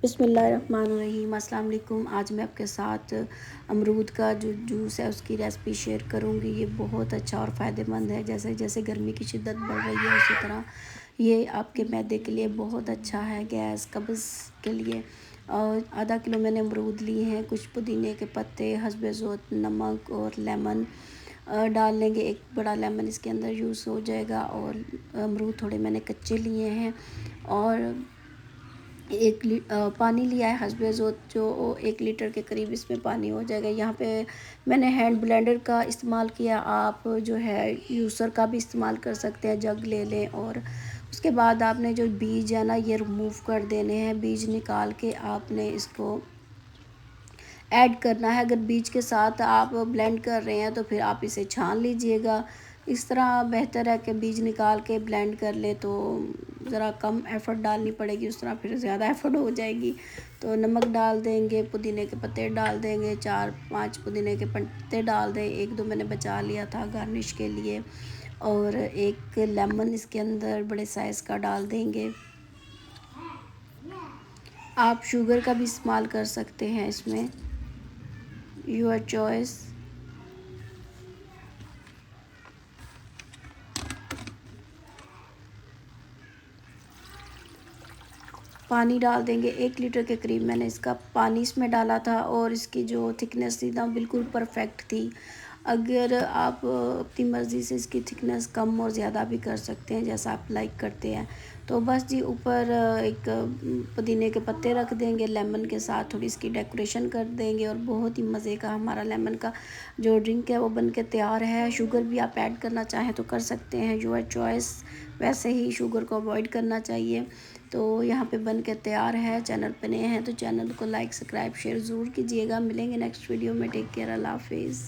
बिस्मिल्लाहिर्रहमानिर्रहीम। अस्सलाम वालेकुम। आज मैं आपके साथ अमरूद का जो जूस है उसकी रेसिपी शेयर करूंगी। ये बहुत अच्छा और फ़ायदेमंद है। जैसे जैसे गर्मी की शिद्दत बढ़ रही है उसी तरह ये आपके मैदे के लिए बहुत अच्छा है, गैस कब्ज़ के लिए। और आधा किलो मैंने अमरूद लिए हैं। कुछ पुदीने के पत्ते, हस्बे ज़ौक़ नमक और लेमन डाल लेंगे। एक बड़ा लेमन इसके अंदर यूज़ हो जाएगा। और अमरूद थोड़े मैंने कच्चे लिए हैं। और पानी लिया है हस्बे ज़ौक़, जो 1 लीटर के करीब इसमें पानी हो जाएगा। यहाँ पे मैंने हैंड ब्लेंडर का इस्तेमाल किया। आप जो है यूसर का भी इस्तेमाल कर सकते हैं। जग ले लें और उसके बाद आपने जो बीज है ना ये रिमूव कर देने हैं। बीज निकाल के आपने इसको ऐड करना है। अगर बीज के साथ आप ब्लेंड कर रहे हैं तो फिर आप इसे छान लीजिएगा। इस तरह बेहतर है कि बीज निकाल के ब्लेंड कर ले तो ज़रा कम एफ़र्ट डालनी पड़ेगी, उस तरह फिर ज़्यादा एफ़र्ट हो जाएगी। तो नमक डाल देंगे, पुदीने के पत्ते डाल देंगे, 4-5 पुदीने के पत्ते डाल दें, 1-2 मैंने बचा लिया था गार्निश के लिए। और 1 लेमन इसके अंदर बड़े साइज़ का डाल देंगे। आप शुगर का भी इस्तेमाल कर सकते हैं इसमें, योर चॉइस। पानी डाल देंगे। 1 लीटर के करीब मैंने इसका पानी इसमें डाला था और इसकी जो थिकनेस थी ना बिल्कुल परफेक्ट थी। अगर आप अपनी मर्ज़ी से इसकी थिकनेस कम और ज़्यादा भी कर सकते हैं, जैसा आप लाइक करते हैं। तो बस जी ऊपर एक पुदीने के पत्ते रख देंगे, लेमन के साथ थोड़ी इसकी डेकोरेशन कर देंगे और बहुत ही मज़े का हमारा लेमन का जो ड्रिंक है वो बन के तैयार है। शुगर भी आप ऐड करना चाहें तो कर सकते हैं, योर चॉइस। वैसे ही शुगर को अवॉइड करना चाहिए। तो यहाँ पे बन के तैयार है। चैनल पे नए हैं तो चैनल को लाइक, सब्सक्राइब, शेयर ज़रूर कीजिएगा। मिलेंगे नेक्स्ट वीडियो में। टेक केयर, अल्लाह हाफिज़।